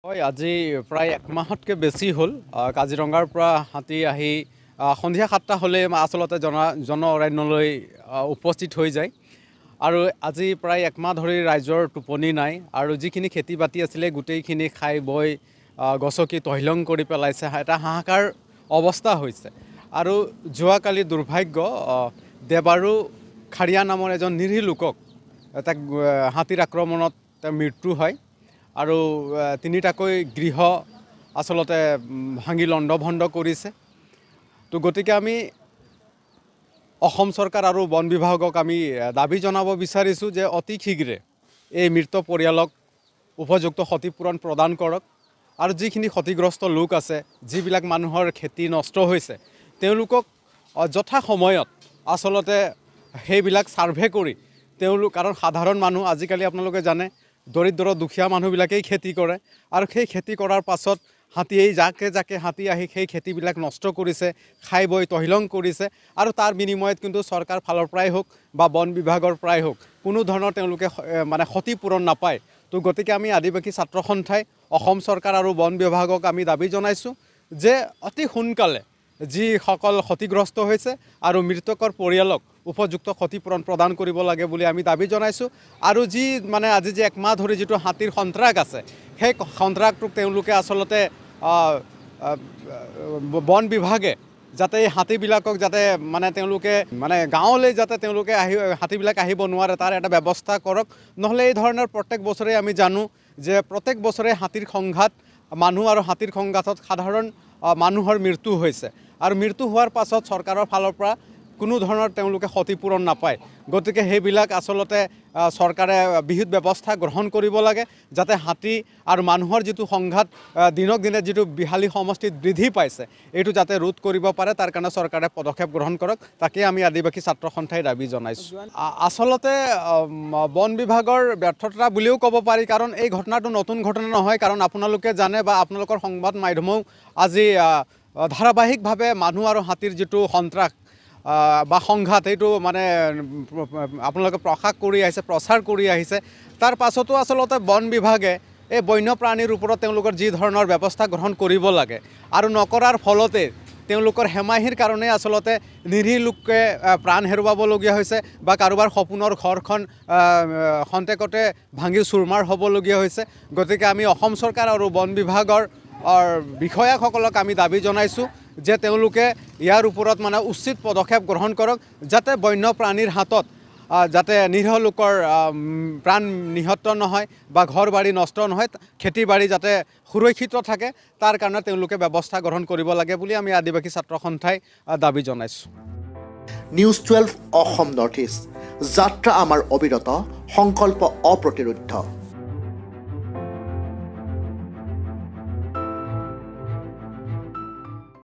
হয় আজি প্ৰায় এক মাহতকৈ বেছি হ'ল কাজিৰঙাৰ পৰা হাতী আহি সন্ধিয়া 7টা হ'লে আচলতে জন অৰণ্যলৈ উপস্থিত হৈ যায় আৰু আজি প্ৰায় এক মাহ ধৰি ৰাইজৰ টোপনি নাই আৰু যিখিনি খেতি বাতি আছিলে গোটেইখিনি খাই বৈ গছকি তহিলং কৰি পেলাইছে এটা হাহাকাৰ অৱস্থা হৈছে আৰু যোৱাকালি দুৰ্ভাগ্য দেৱাৰু খাৰিয়া নামৰ এজন নিৰীহ লোকক তাক হাতীৰ আক্ৰমণত মৃত্যু হয় আৰু তিনিটাকৈ গৃহ আচলতে ভাঙি লণ্ডভণ্ড কৰিছে তো গতিকে আমি অসম চৰকাৰ আৰু বন বিভাগক আমি দাবী জনাব বিচাৰিছোঁ যে অতি শীঘ্ৰে এই মৃত পৰিয়ালক উপযুক্ত ক্ষতিপূৰণ প্ৰদান কৰক আৰু যিখিনি ক্ষতিগ্ৰস্ত লোক আছে যিবিলাক মানুহৰ খেতি নষ্ট হৈছে তেওঁলোকক যথা সময়ত আচলতে সেইবিলাক সাৰ্ভে কৰি তেওঁলোক কাৰণ সাধাৰণ মানুহ আজিকালি আপোনালোকে জানে দৰিদ্ৰ দুখীয়া মানুহবিলাকেই খেতি কৰে আৰু সেই খেতি কৰাৰ পাছত হাতীয়ে জাকে জাকে হাতী আহি সেই খেতিবিলাক নষ্ট কৰিছে খাই বৈ তহিলং কৰিছে আৰু তাৰ বিনিময়ত কিন্তু চৰকাৰ ফালৰ পৰাই হওক বা বন বিভাগৰ পৰাই হওক কোনো ধৰণৰ তেওঁলোকে মানে ক্ষতিপূৰণ নাপায় তো গতিকে আমি আদিবাসী ছাত্ৰ সন্থাই অসম চৰকাৰ আৰু বন বিভাগক আমি দাবী জনাইছোঁ যে অতি সোনকালে যিসকল ক্ষতিগ্ৰস্ত হৈছে আৰু মৃতকৰ পৰিয়ালক উপযুক্ত ক্ষতিপূৰণ প্ৰদান কৰিব লাগে বুলি আমি দাবী জনাইছোঁ আৰু যি মানে আজি যে এক মাহ ধৰি যিটো হাতীৰ সন্ত্ৰাস আছে সেই সন্ত্ৰাসটোক তেওঁলোকে আচলতে বন বিভাগে যাতে এই হাতীবিলাকক যাতে মানে তেওঁলোকে মানে গাঁৱলৈ যাতে তেওঁলোকে হাতীবিলাক আহিব নোৱাৰে তাৰ এটা ব্যৱস্থা কৰক নহ'লে এই ধৰণৰ প্ৰত্যেক বছৰে আমি জানো যে প্ৰত্যেক বছৰে হাতীৰ সংঘাত মানুহ আৰু হাতীৰ সংঘাতত সাধাৰণ মানুহৰ মৃত্যু হৈছে আৰু মৃত্যু হোৱাৰ পাছত চৰকাৰৰ ফালৰ পৰা কোনো ধৰণৰ তেওঁলোকে ক্ষতিপূৰণ নাপায় গতিকে সেইবিলাক আচলতে চৰকাৰে বিহিত ব্যৱস্থা গ্ৰহণ কৰিব লাগে যাতে হাতী আৰু মানুহৰ যিটো সংঘাত দিনক দিনে যিটো বিহালী সমষ্টিত বৃদ্ধি পাইছে এইটো যাতে ৰোধ কৰিব পাৰে তাৰ কাৰণে চৰকাৰে পদক্ষেপ গ্ৰহণ কৰক তাকে আমি আদিবাসী ছাত্ৰ সন্থাই দাবী জনাইছোঁ আচলতে বন বিভাগৰ ব্যৰ্থতা বুলিও ক'ব পাৰি কাৰণ এই ঘটনাটো নতুন ঘটনা নহয় কাৰণ আপোনালোকে জানে বা আপোনালোকৰ সংবাদ মাধ্যমেও আজি ধাৰাবাহিকভাৱে মানুহ আৰু হাতীৰ যিটো সন্ত্ৰাস বা সংঘাত এইটো মানে আপোনালোকে প্ৰচাৰ কৰি আহিছে তাৰ পাছতো আচলতে বন বিভাগে এই বন্যপ্ৰাণীৰ ওপৰত তেওঁলোকৰ যি ধৰণৰ ব্যৱস্থা গ্ৰহণ কৰিব লাগে আৰু নকৰাৰ ফলতে তেওঁলোকৰ হেমাহিৰ কাৰণে আচলতে নিৰীহ লোকে প্ৰাণ হেৰুৱাবলগীয়া হৈছে বা কাৰোবাৰ সপোনৰ ঘৰখন খন্তেকতে ভাঙি চুৰমাৰ হ'বলগীয়া হৈছে গতিকে আমি অসম চৰকাৰ আৰু বন বিভাগৰ বিষয়াসকলক আমি দাবী জনাইছোঁ যে তেওঁলোকে ইয়াৰ ওপৰত মানে উচিত পদক্ষেপ গ্ৰহণ কৰক যাতে বন্যপ্ৰাণীৰ হাতত যাতে নিৰীহ লোকৰ প্ৰাণ নিহত নহয় বা ঘৰ বাৰী নষ্ট নহয় খেতি বাৰী যাতে সুৰক্ষিত থাকে তাৰ কাৰণে তেওঁলোকে ব্যৱস্থা গ্ৰহণ কৰিব লাগে বুলি আমি আদিবাসী ছাত্ৰ সন্থাই দাবী জনাইছোঁ নিউজ 12 অসম নৰ্থ ইষ্ট যাত্ৰা আমাৰ অবিৰত সংকল্প অপ্ৰতিৰোধ্য